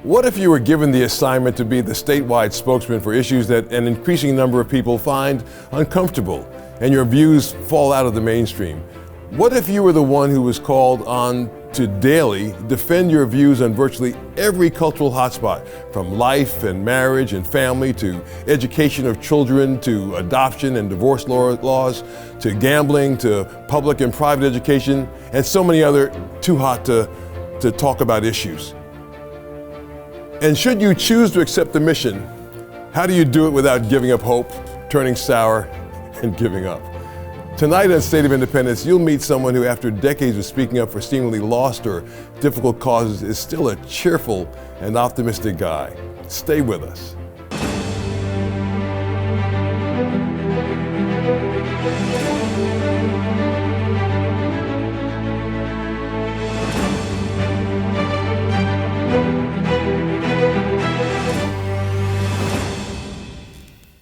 What if you were given the assignment to be the statewide spokesman for issues that an increasing number of people find uncomfortable and your views fall out of the mainstream? What if you were the one who was called on to daily defend your views on virtually every cultural hotspot, from life and marriage and family to education of children to adoption and divorce laws to gambling to public and private education and so many other too hot to talk about issues? And should you choose to accept the mission, how do you do it without giving up hope, turning sour, and giving up? Tonight on State of Independence, you'll meet someone who, after decades of speaking up for seemingly lost or difficult causes, is still a cheerful and optimistic guy. Stay with us.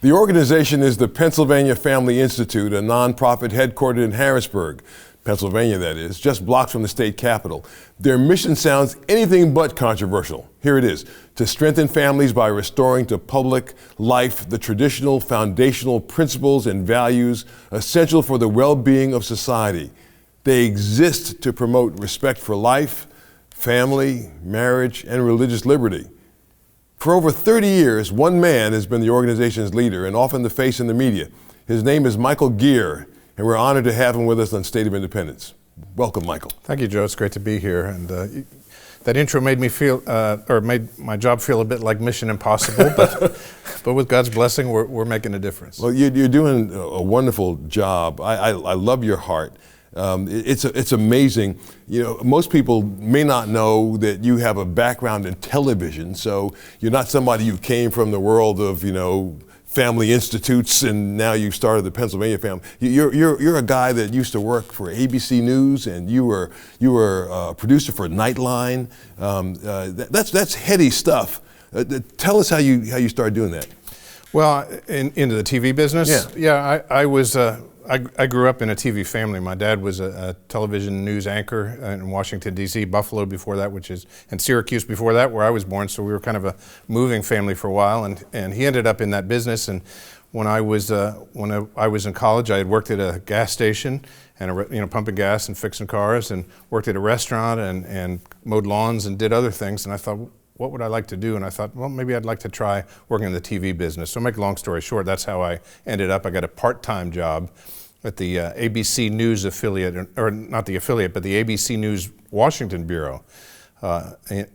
The organization is the Pennsylvania Family Institute, a nonprofit headquartered in Harrisburg, Pennsylvania that is, just blocks from the state capitol. Their mission sounds anything but controversial. Here it is: to strengthen families by restoring to public life the traditional foundational principles and values essential for the well-being of society. They exist to promote respect for life, family, marriage, and religious liberty. For over 30 years, one man has been the organization's leader and often the face in the media. His name is Michael Geer, and we're honored to have him with us on State of Independence. Welcome, Michael. Thank you, Joe. It's great to be here. And that intro made me feel, made my job feel a bit like Mission Impossible, but with God's blessing, we're making a difference. Well, you're doing a wonderful job. I love your heart. It's amazing. You know, most people may not know that you have a background in television, so you're not somebody who came from the world of, family institutes and now you've started the Pennsylvania family. You're a guy that used to work for ABC News, and you were a producer for Nightline. That's heady stuff. Tell us how you started doing that. Well, into the TV business? Yeah. I grew up in a TV family. My dad was a television news anchor in Washington, D.C., Buffalo before that, and Syracuse before that, where I was born. So we were kind of a moving family for a while, and he ended up in that business. And when I was in college, I had worked at a gas station and pumping gas and fixing cars, and worked at a restaurant and mowed lawns and did other things. And I thought, what would I like to do? And I thought, well, maybe I'd like to try working in the TV business. So to make a long story short, that's how I ended up. I got a part-time job at the ABC News affiliate, or not the affiliate, but the ABC News Washington Bureau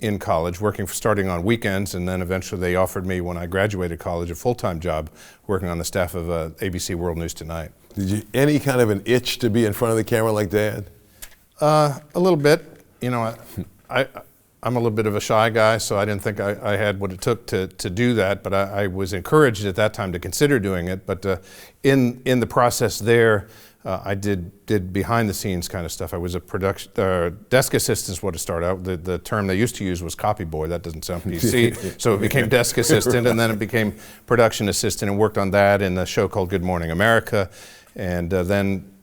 in college, starting on weekends, and then eventually they offered me, when I graduated college, a full-time job working on the staff of ABC World News Tonight. Did you any kind of an itch to be in front of the camera like Dad? A little bit. I'm a little bit of a shy guy, so I didn't think I had what it took to do that, but I was encouraged at that time to consider doing it. But in the process there, I did behind the scenes kind of stuff. I was a desk assistant is what it started out. The term they used to use was copy boy. That doesn't sound PC. So it became desk assistant, and then it became production assistant, and worked on that in a show called Good Morning America, and then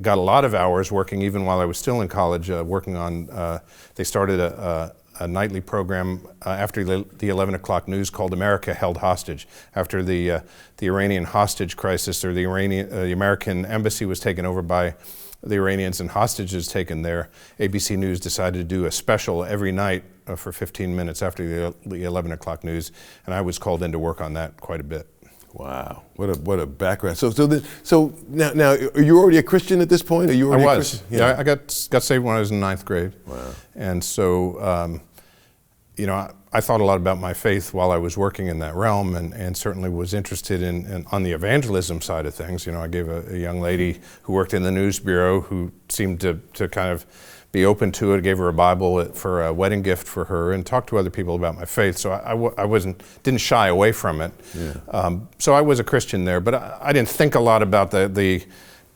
got a lot of hours working even while I was still in college, working on, they started a nightly program after the 11 o'clock news called America Held Hostage. After the Iranian hostage crisis, or the American embassy was taken over by the Iranians and hostages taken there, ABC News decided to do a special every night for 15 minutes after the 11 o'clock news, and I was called in to work on that quite a bit. Wow, what a background. So now are you already a Christian at this point? Are you already I was. a Christian? Yeah, I got saved when I was in 9th grade. Wow. And so, I thought a lot about my faith while I was working in that realm, and certainly was interested in on the evangelism side of things. I gave a young lady who worked in the news bureau who seemed to kind of be open to it. I gave her a Bible for a wedding gift for her, and talked to other people about my faith. So I didn't shy away from it. Yeah. So I was a Christian there, but I didn't think a lot about the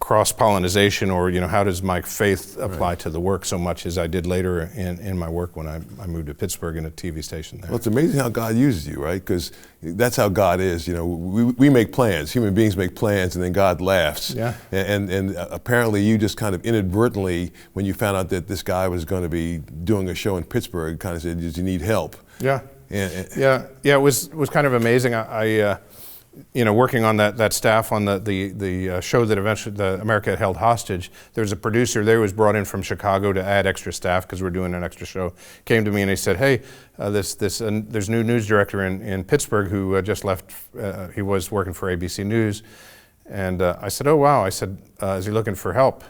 cross-pollinization, or how does my faith apply to the work so much as I did later in my work when I moved to Pittsburgh in a TV station there. Well, it's amazing how God uses you, right? Because that's how God is. We make plans. Human beings make plans, and then God laughs. Yeah. And apparently, you just kind of inadvertently, when you found out that this guy was going to be doing a show in Pittsburgh, kind of said, "Do you need help?" Yeah. Yeah. It was kind of amazing. I working on that staff on the show that eventually America had held hostage, there was a producer there who was brought in from Chicago to add extra staff because we're doing an extra show. Came to me and he said, "Hey, there's a new news director in Pittsburgh who just left. He was working for ABC News," and I said, "Oh wow." I said, "Is he looking for help?"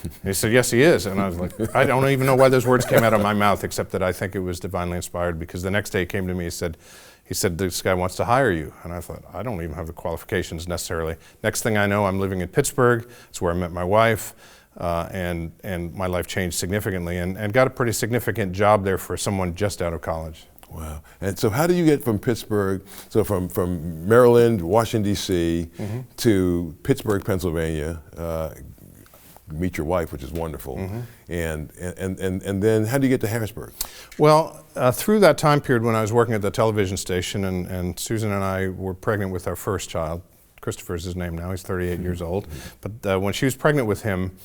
And he said, "Yes, he is." And I was like, I don't even know why those words came out of my mouth, except that I think it was divinely inspired, because the next day he came to me and he said, "This guy wants to hire you." And I thought, I don't even have the qualifications necessarily. Next thing I know, I'm living in Pittsburgh. It's where I met my wife, and my life changed significantly, and got a pretty significant job there for someone just out of college. Wow. And so how do you get from Pittsburgh, so from Maryland, Washington, D.C., to Pittsburgh, Pennsylvania, meet your wife, which is wonderful, and then how do you get to Harrisburg? Well, through that time period when I was working at the television station, and Susan and I were pregnant with our first child. Christopher's his name now, he's 38 years old. But when she was pregnant with him,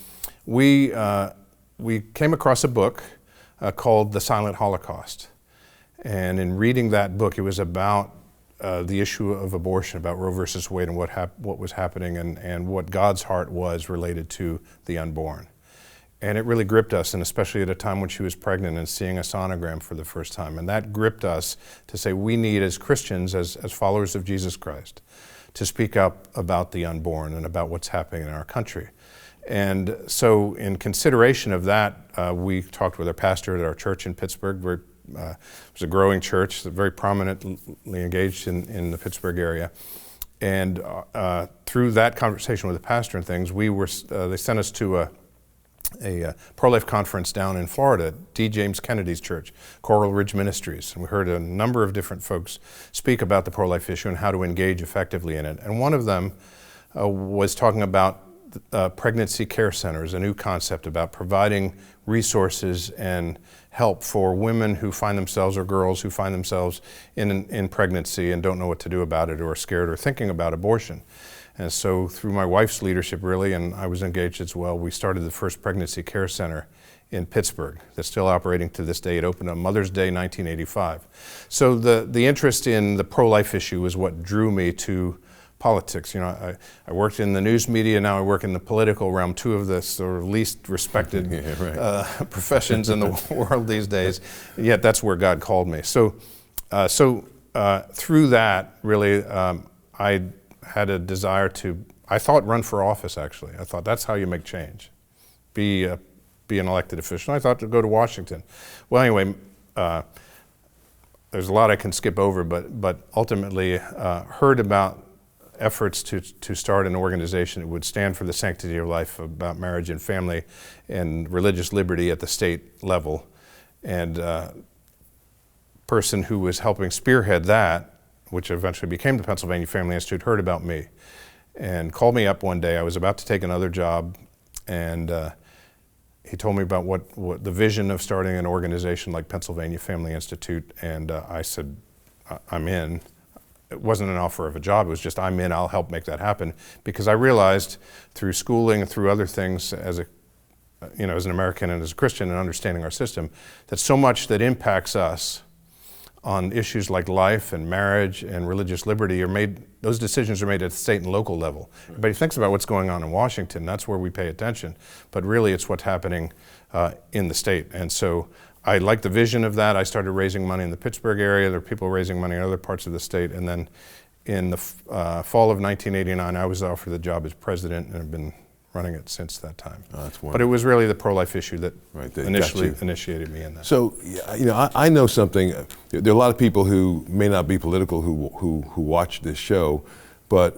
we came across a book called The Silent Holocaust. And in reading that book, it was about the issue of abortion, about Roe versus Wade, and what was happening, and what God's heart was related to the unborn. And it really gripped us, and especially at a time when she was pregnant and seeing a sonogram for the first time. And that gripped us to say we need, as Christians, as followers of Jesus Christ, to speak up about the unborn and about what's happening in our country. And so in consideration of that, we talked with our pastor at our church in Pittsburgh. It was a growing church, very prominently engaged in the Pittsburgh area. And through that conversation with the pastor and things, they sent us to a pro-life conference down in Florida, D. James Kennedy's church, Coral Ridge Ministries. And we heard a number of different folks speak about the pro-life issue and how to engage effectively in it. And one of them was talking about pregnancy care centers, a new concept about providing resources and help for women who find themselves, or girls who find themselves in pregnancy and don't know what to do about it, or are scared or thinking about abortion. And so through my wife's leadership, really, and I was engaged as well, we started the first pregnancy care center in Pittsburgh that's still operating to this day. It opened on Mother's Day, 1985. So the interest in the pro-life issue was what drew me to politics. I worked in the news media, now I work in the political realm, two of the sort of least respected professions in the world these days, yet that's where God called me. So through that, really, I had a desire to, I thought, run for office, actually. I thought that's how you make change, be an elected official. I thought to go to Washington. Well, anyway, there's a lot I can skip over, but ultimately heard about efforts to start an organization that would stand for the sanctity of life, about marriage and family and religious liberty at the state level. And person who was helping spearhead that, which eventually became the Pennsylvania Family Institute, heard about me and called me up one day. I was about to take another job, and he told me about what the vision of starting an organization like Pennsylvania Family Institute, and I said, I'm in. It wasn't an offer of a job, it was just, I'm in, I'll help make that happen. Because I realized through schooling and through other things, as an American and as a Christian and understanding our system, that so much that impacts us on issues like life and marriage and religious liberty those decisions are made at the state and local level. Everybody thinks about what's going on in Washington, that's where we pay attention. But really it's what's happening in the state. And so I liked the vision of that. I started raising money in the Pittsburgh area. There were people raising money in other parts of the state. And then in the fall of 1989, I was offered the job as president, and have been running it since that time. Oh, that's wonderful. But it was really the pro-life issue that initially initiated me in that. So, I know something. There are a lot of people who may not be political who watch this show, but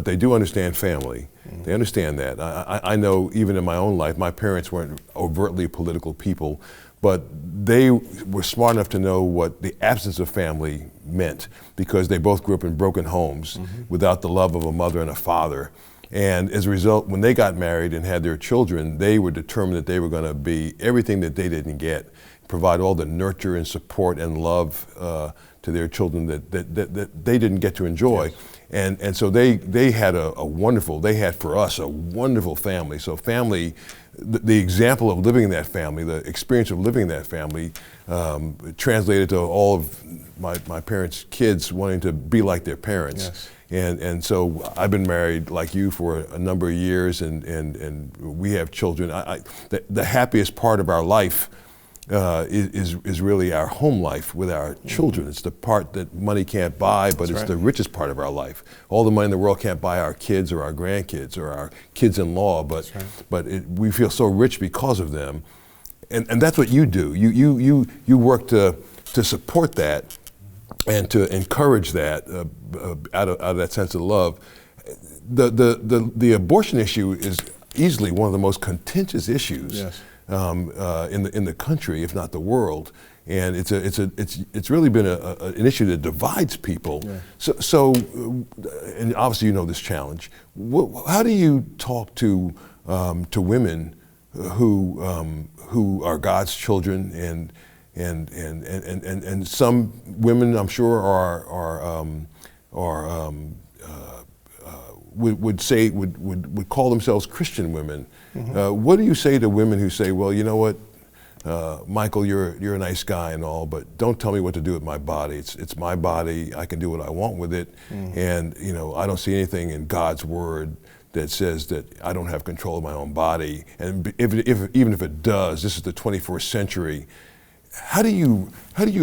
they do understand family. Mm-hmm. They understand that. I know even in my own life, my parents weren't overtly political people, but they were smart enough to know what the absence of family meant, because they both grew up in broken homes without the love of a mother and a father. And as a result, when they got married and had their children, they were determined that they were going to be everything that they didn't get, provide all the nurture and support and love to their children that they didn't get to enjoy. Yes. And so they had a wonderful, they had for us a wonderful family. So family, the example of living in that family, the experience of living in that family translated to all of my parents' kids wanting to be like their parents. Yes. And so I've been married like you for a number of years, and we have children. The happiest part of our life is really our home life with our children. It's the part that money can't buy, but it's the richest part of our life. All the money in the world can't buy our kids or our grandkids or our kids-in-law, but we feel so rich because of them. And that's what you do. You work to support that and to encourage that out of that sense of love. The abortion issue is easily one of the most contentious issues. Yes. In the country, if not the world, and it's really been an issue that divides people. Yeah. So and obviously you know this challenge. How do you talk to women who are God's children, and some women I'm sure would call themselves Christian women. Mm-hmm. What do you say to women who say, well, you know what, Michael, you're a nice guy and all, but don't tell me what to do with my body. It's my body. I can do what I want with it. Mm-hmm. And I don't see anything in God's word that says that I don't have control of my own body. And even if it does, this is the 21st century. How do you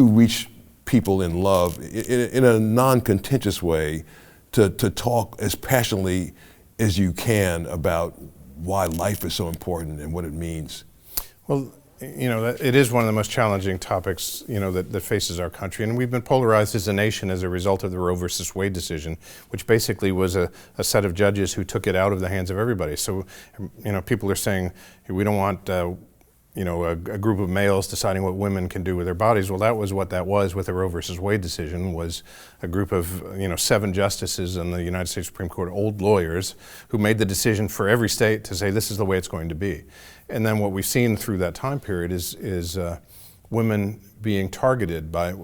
reach people in love in a non-contentious way to talk as passionately as you can about why life is so important and what it means? Well, it is one of the most challenging topics, that faces our country. And we've been polarized as a nation as a result of the Roe versus Wade decision, which basically was a set of judges who took it out of the hands of everybody. So, people are saying, we don't want a group of males deciding what women can do with their bodies. Well, that was what that was with the Roe versus Wade decision, was a group of 7 justices in the United States Supreme Court, old lawyers, who made the decision for every state to say this is the way it's going to be. And then what we've seen through that time period is women being targeted by,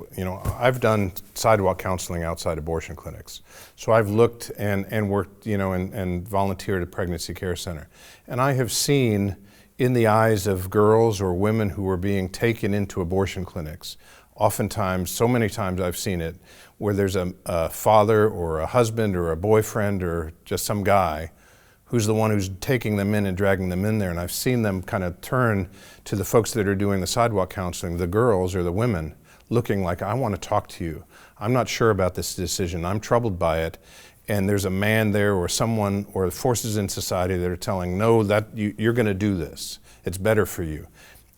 I've done sidewalk counseling outside abortion clinics. So I've looked and worked, and volunteered at a pregnancy care center. And I have seen in the eyes of girls or women who are being taken into abortion clinics, oftentimes, so many times I've seen it, where there's a father or a husband or a boyfriend or just some guy who's the one who's taking them in and dragging them in there. And I've seen them kind of turn to the folks that are doing the sidewalk counseling, the girls or the women, looking like, I want to talk to you. I'm not sure about this decision. I'm troubled by it. And there's a man there or someone or forces in society that are telling, no, that you're going to do this. It's better for you.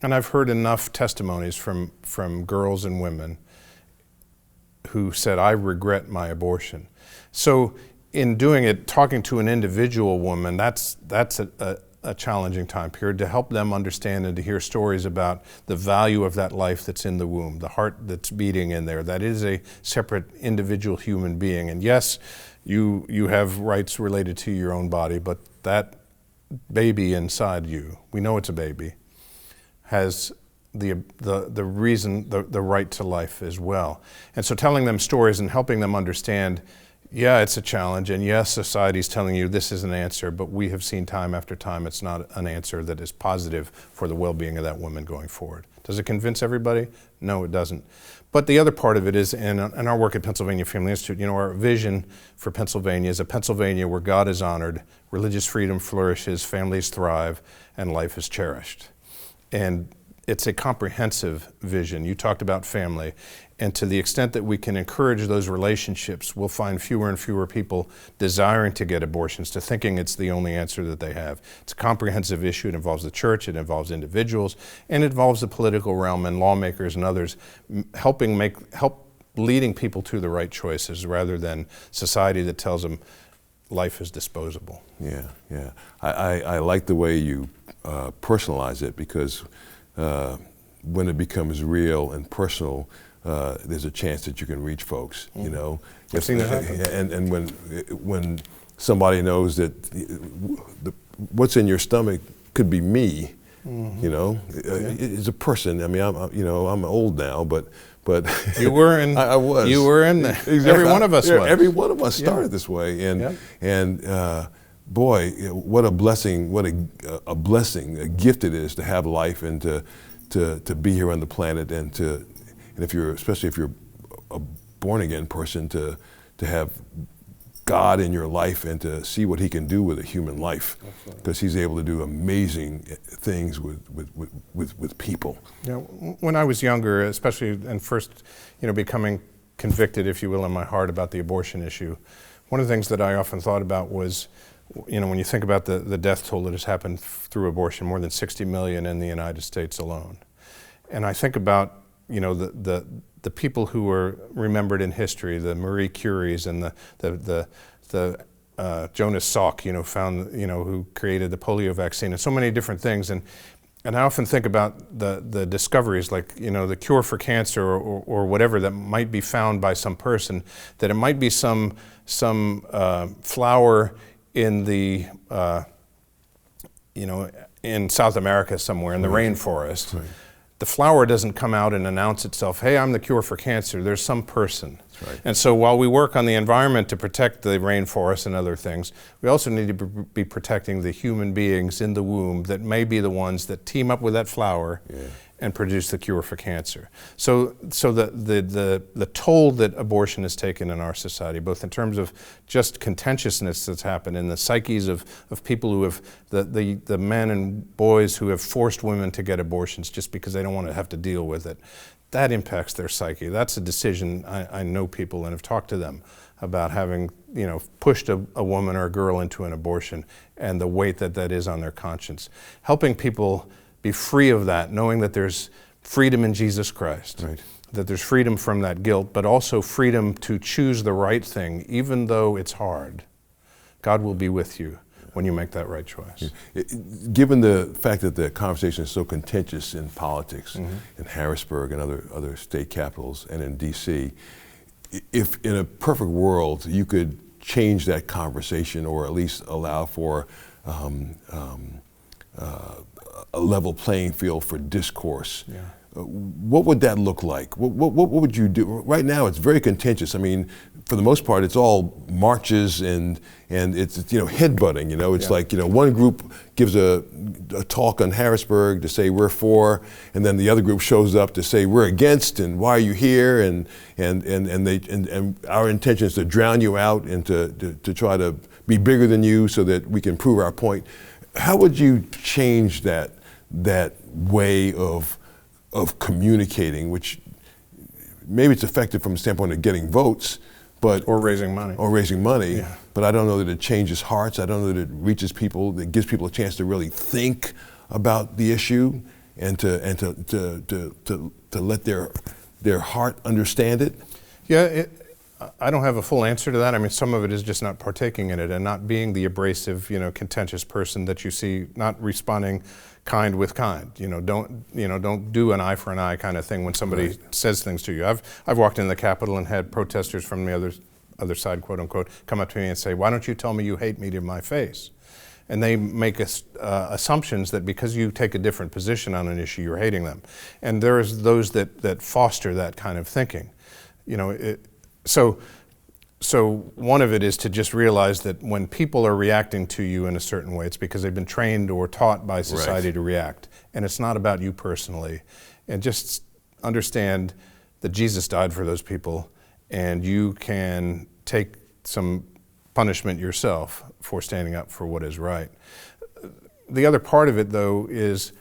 And I've heard enough testimonies from girls and women who said, I regret my abortion. So in doing it, talking to an individual woman, that's a challenging time period, to help them understand and to hear stories about the value of that life that's in the womb, the heart that's beating in there. That is a separate individual human being. And yes, you have rights related to your own body, but that baby inside you, we know it's a baby, has the right to life as well. And so telling them stories and helping them understand, yeah, it's a challenge, and yes, society's telling you this is an answer, but we have seen time after time it's not an answer that is positive for the well-being of that woman going forward. Does it convince everybody? No, it doesn't. But the other part of it is, in our work at Pennsylvania Family Institute, our vision for Pennsylvania is a Pennsylvania where God is honored, religious freedom flourishes, families thrive, and life is cherished. And it's a comprehensive vision. You talked about family. And to the extent that we can encourage those relationships, we'll find fewer and fewer people desiring to get abortions, to thinking it's the only answer that they have. It's a comprehensive issue. It involves the church, it involves individuals, and it involves the political realm and lawmakers and others help leading people to the right choices rather than society that tells them life is disposable. Yeah. I like the way you personalize it, because when it becomes real and personal, there's a chance that you can reach folks. I've seen that happen. And when somebody knows that what's in your stomach could be me. You know, it's a person. I mean, I'm old now, but you were in. I was. You were in there. Exactly. Every one of us was. Every one of us started this way, and boy, what a blessing! What a blessing, a gift it is to have life and to be here on the planet, and especially if you're a born again person, to have God in your life and to see what He can do with a human life, because He's able to do amazing things with people. Yeah, when I was younger, especially and first, becoming convicted, if you will, in my heart about the abortion issue, one of the things that I often thought about was, when you think about the death toll that has happened through abortion, more than 60 million in the United States alone, and I think about the people who were remembered in history, the Marie Curies and the Jonas Salk, who created the polio vaccine, and so many different things. And I often think about the discoveries, like the cure for cancer or whatever that might be found by some person, that it might be some flower in the in South America somewhere in the rainforest. Right. The flower doesn't come out and announce itself, hey, I'm the cure for cancer. There's some person. That's right. And so while we work on the environment to protect the rainforest and other things, we also need to be protecting the human beings in the womb that may be the ones that team up with that flower and produce the cure for cancer. So the toll that abortion has taken in our society, both in terms of just contentiousness that's happened in the psyches of people who have, the men and boys who have forced women to get abortions just because they don't want to have to deal with it, that impacts their psyche. That's a decision. I know people and have talked to them about having, pushed a woman or a girl into an abortion and the weight that is on their conscience. Helping people be free of that, knowing that there's freedom in Jesus Christ, right, that there's freedom from that guilt, but also freedom to choose the right thing, even though it's hard. God will be with you when you make that right choice. Given the fact that the conversation is so contentious in politics, in Harrisburg and other state capitals and in D.C., if in a perfect world you could change that conversation or at least allow for a level playing field for discourse, what would that look like? What would you do? Right now it's very contentious. I mean, for the most part, it's all marches and it's headbutting. It's like one group gives a talk on Harrisburg to say we're for, and then the other group shows up to say we're against, and why are you here? And our intention is to drown you out and to try to be bigger than you so that we can prove our point. How would you change that way of communicating, which maybe it's effective from the standpoint of getting votes, or raising money. But I don't know that it changes hearts. I don't know that it reaches people, that gives people a chance to really think about the issue and to let their heart understand it. I don't have a full answer to that. I mean, some of it is just not partaking in it and not being the abrasive, contentious person that you see, not responding kind with kind. Don't do an eye for an eye kind of thing when somebody says things to you. I've walked in the Capitol and had protesters from the other side, quote unquote, come up to me and say, "Why don't you tell me you hate me to my face?" And they make assumptions that because you take a different position on an issue, you're hating them. And there's those that foster that kind of thinking. So one of it is to just realize that when people are reacting to you in a certain way, it's because they've been trained or taught by society to react. And it's not about you personally. And just understand that Jesus died for those people, and you can take some punishment yourself for standing up for what is right. The other part of it, though, is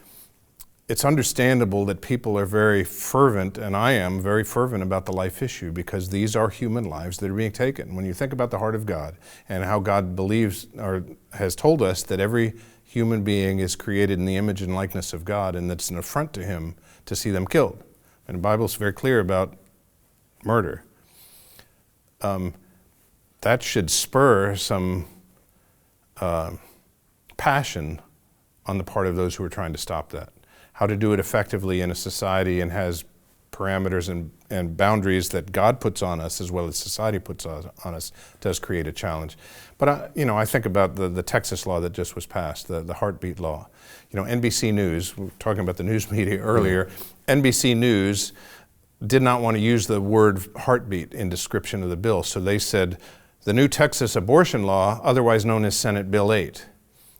it's understandable that people are very fervent, and I am very fervent about the life issue, because these are human lives that are being taken. When you think about the heart of God and how God believes or has told us that every human being is created in the image and likeness of God, and that's an affront to Him to see them killed. And the Bible's very clear about murder. That should spur some passion on the part of those who are trying to stop that. How to do it effectively in a society and has parameters and boundaries that God puts on us as well as society puts on us does create a challenge. But I think about the Texas law that just was passed, the heartbeat law. NBC News, we were talking about the news media earlier, NBC News did not want to use the word heartbeat in description of the bill, so they said the new Texas abortion law, otherwise known as Senate Bill 8.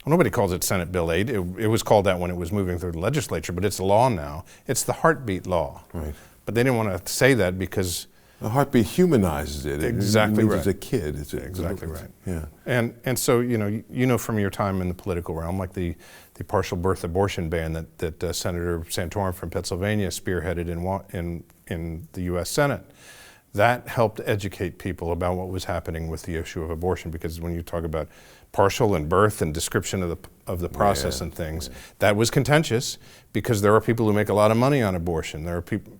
Well, nobody calls it Senate Bill 8. It was called that when it was moving through the legislature, but it's a law now. It's the heartbeat law. Right. But they didn't want to say that because the heartbeat humanizes it. Exactly right. As a kid. Exactly right. Yeah. And so you know from your time in the political realm, like the partial birth abortion ban that Senator Santorum from Pennsylvania spearheaded in the U.S. Senate. That helped educate people about what was happening with the issue of abortion, because when you talk about partial and birth and description of the process and things, that was contentious because there are people who make a lot of money on abortion. There are people,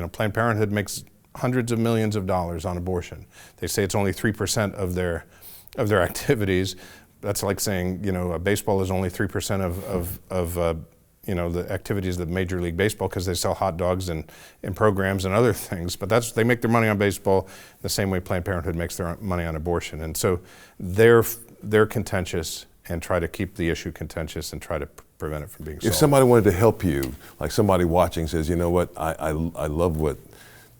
Planned Parenthood makes hundreds of millions of dollars on abortion. They say it's only 3% of their activities. That's like saying, baseball is only 3% of the activities of Major League Baseball, because they sell hot dogs and programs and other things. But they make their money on baseball the same way Planned Parenthood makes their money on abortion. And so they're contentious and try to keep the issue contentious and try to prevent it from being solved. If somebody wanted to help you, like somebody watching says, you know what, I love what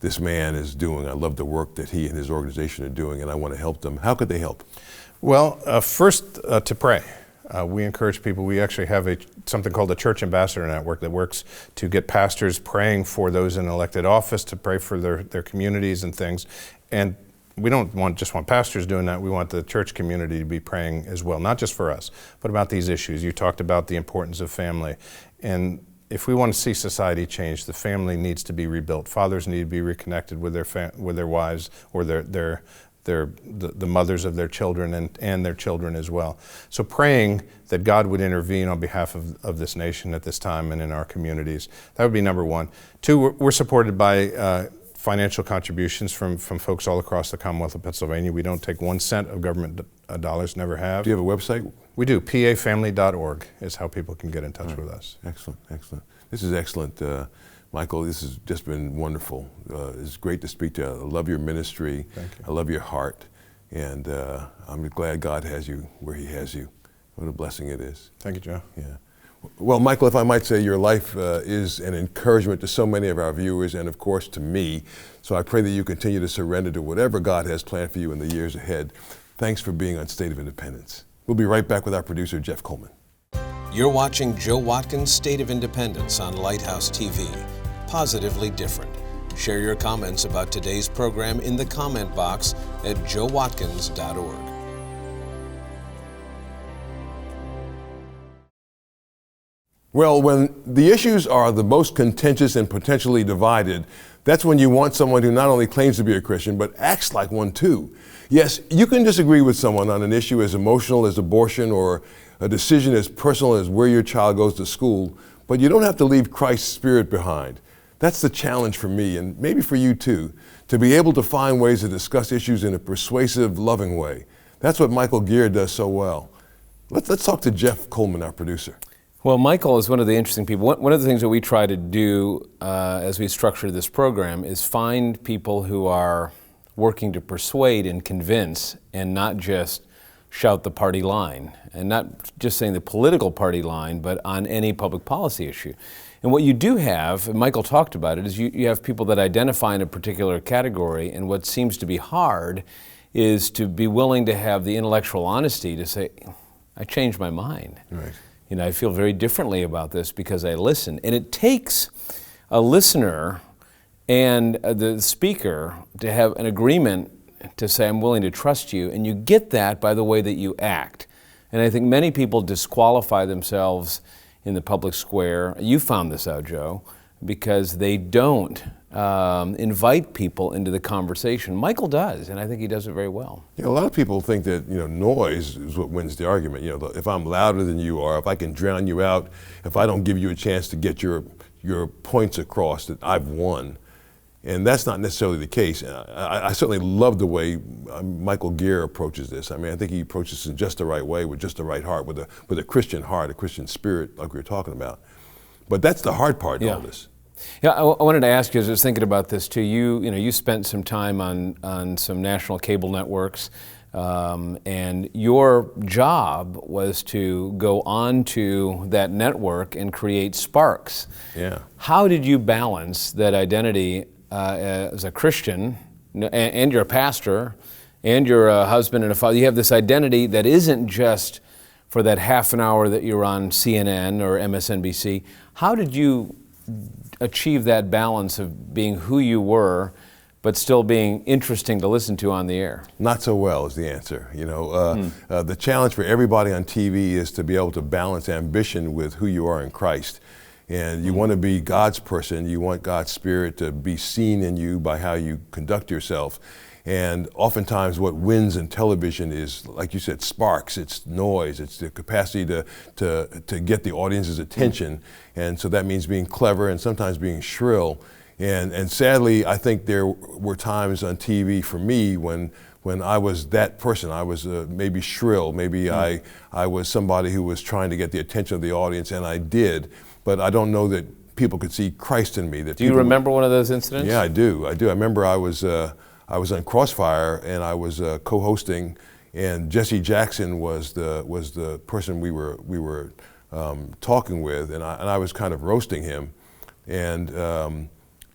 this man is doing. I love the work that he and his organization are doing, and I want to help them. How could they help? Well, first to pray. We encourage people. We actually have something called the Church Ambassador Network that works to get pastors praying for those in elected office, to pray for their communities and things. And we don't just want pastors doing that. We want the church community to be praying as well, not just for us, but about these issues. You talked about the importance of family. And if we want to see society change, the family needs to be rebuilt. Fathers need to be reconnected with their wives or the mothers of their children and their children as well. So praying that God would intervene on behalf of this nation at this time and in our communities. That would be number one. Two, we're supported by financial contributions from folks all across the Commonwealth of Pennsylvania. We don't take 1 cent of government dollars, never have. Do you have a website? We do. pafamily.org is how people can get in touch with us. Excellent, excellent. This is excellent. Michael, this has just been wonderful. It's great to speak to you. I love your ministry. Thank you. I love your heart. And I'm glad God has you where he has you. What a blessing it is. Thank you, Joe. Yeah. Well, Michael, if I might say, your life is an encouragement to so many of our viewers and, of course, to me. So I pray that you continue to surrender to whatever God has planned for you in the years ahead. Thanks for being on State of Independence. We'll be right back with our producer, Jeff Coleman. You're watching Joe Watkins' State of Independence on Lighthouse TV. Positively different. Share your comments about today's program in the comment box at joewatkins.org. Well, when the issues are the most contentious and potentially divided, that's when you want someone who not only claims to be a Christian, but acts like one too. Yes, you can disagree with someone on an issue as emotional as abortion or a decision as personal as where your child goes to school, but you don't have to leave Christ's spirit behind. That's the challenge for me, and maybe for you too, to be able to find ways to discuss issues in a persuasive, loving way. That's what Michael Geer does so well. Let's talk to Jeff Coleman, our producer. Well, Michael is one of the interesting people. One of the things that we try to do as we structure this program is find people who are working to persuade and convince and not just shout the party line, and not just saying the political party line, but on any public policy issue. And what you do have, and Michael talked about it, is you have people that identify in a particular category, and what seems to be hard is to be willing to have the intellectual honesty to say, I changed my mind. Right. I feel very differently about this because I listen. And it takes a listener and the speaker to have an agreement to say, I'm willing to trust you. And you get that by the way that you act. And I think many people disqualify themselves in the public square. You found this out, Joe, because they don't invite people into the conversation. Michael does, and I think he does it very well. A lot of people think that noise is what wins the argument. If I'm louder than you are, if I can drown you out, if I don't give you a chance to get your points across, that I've won. And that's not necessarily the case. I certainly love the way Michael Geer approaches this. I mean, I think he approaches this in just the right way, with just the right heart, with a Christian heart, a Christian spirit, like we were talking about. But that's the hard part in all this. Yeah, I wanted to ask you, as I was thinking about this too, you spent some time on some national cable networks, and your job was to go onto that network and create sparks. Yeah. How did you balance that identity as a Christian, and you're a pastor, and you're a husband and a father? You have this identity that isn't just for that half an hour that you're on CNN or MSNBC. How did you achieve that balance of being who you were, but still being interesting to listen to on the air? Not so well is the answer. The challenge for everybody on TV is to be able to balance ambition with who you are in Christ. And you want to be God's person. You want God's Spirit to be seen in you by how you conduct yourself. And oftentimes what wins in television is, like you said, sparks, it's noise, it's the capacity to get the audience's attention. And so that means being clever and sometimes being shrill. And sadly, I think there were times on TV for me when I was that person. I was maybe shrill, maybe I was somebody who was trying to get the attention of the audience, and I did. But I don't know that people could see Christ in me. Do you remember one of those incidents? Yeah, I do. I remember I was on Crossfire, and I was co-hosting, and Jesse Jackson was the person we were talking with, and I was kind of roasting him, and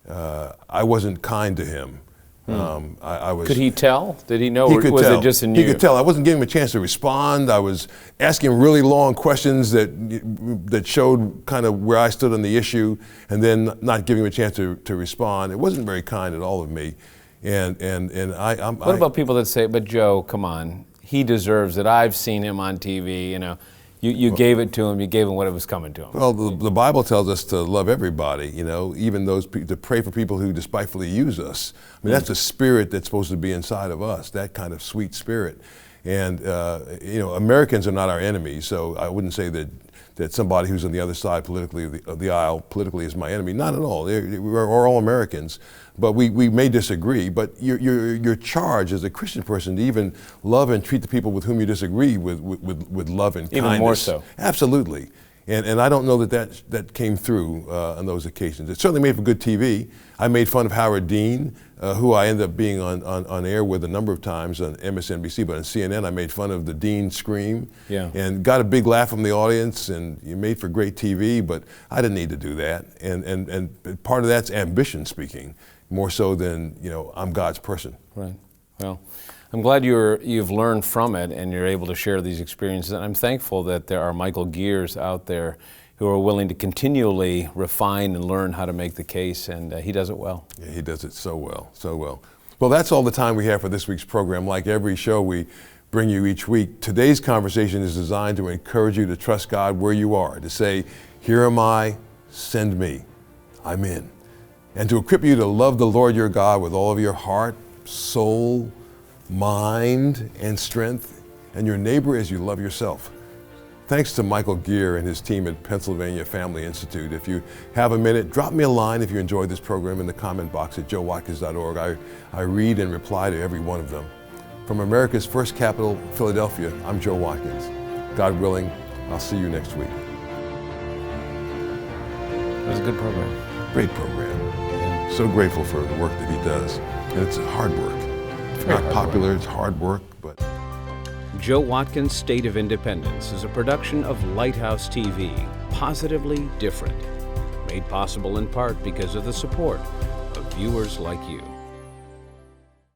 I wasn't kind to him. I was. Could he tell? Did he know? He could was tell. It just in you? He could tell. I wasn't giving him a chance to respond. I was asking him really long questions that showed kind of where I stood on the issue, and then not giving him a chance to respond. It wasn't very kind at all of me. And What about people that say, "But Joe, come on, he deserves it. I've seen him on TV. You gave it to him. You gave him what it was coming to him." Well, the Bible tells us to love everybody. Even those to pray for people who despitefully use us. I mean, that's the spirit that's supposed to be inside of us. That kind of sweet spirit. And Americans are not our enemies. So I wouldn't say that somebody who's on the other side politically of the aisle politically is my enemy. Not at all. We're all Americans. But we may disagree, but you're charged as a Christian person to even love and treat the people with whom you disagree with love and kindness. Even more so. Absolutely. And I don't know that came through on those occasions. It certainly made for good TV. I made fun of Howard Dean, who I ended up being on air with a number of times on MSNBC, but on CNN I made fun of the Dean scream, and got a big laugh from the audience, and you made for great TV, but I didn't need to do that. And part of that's ambition speaking, more so than, I'm God's person. Right. Well, I'm glad you've learned from it and you're able to share these experiences. And I'm thankful that there are Michael Geers out there who are willing to continually refine and learn how to make the case, and he does it well. Yeah, he does it so well, so well. Well, that's all the time we have for this week's program. Like every show we bring you each week, today's conversation is designed to encourage you to trust God where you are, to say, "Here am I, send me, I'm in." And to equip you to love the Lord your God with all of your heart, soul, mind, and strength, and your neighbor as you love yourself. Thanks to Michael Geer and his team at Pennsylvania Family Institute. If you have a minute, drop me a line if you enjoyed this program in the comment box at joewatkins.org. I read and reply to every one of them. From America's first capital, Philadelphia, I'm Joe Watkins. God willing, I'll see you next week. It was a good program. Great program. So grateful for the work that he does. And it's hard work. It's not popular, it's hard work, but... Joe Watkins' State of Independence is a production of Lighthouse TV, positively different. Made possible in part because of the support of viewers like you.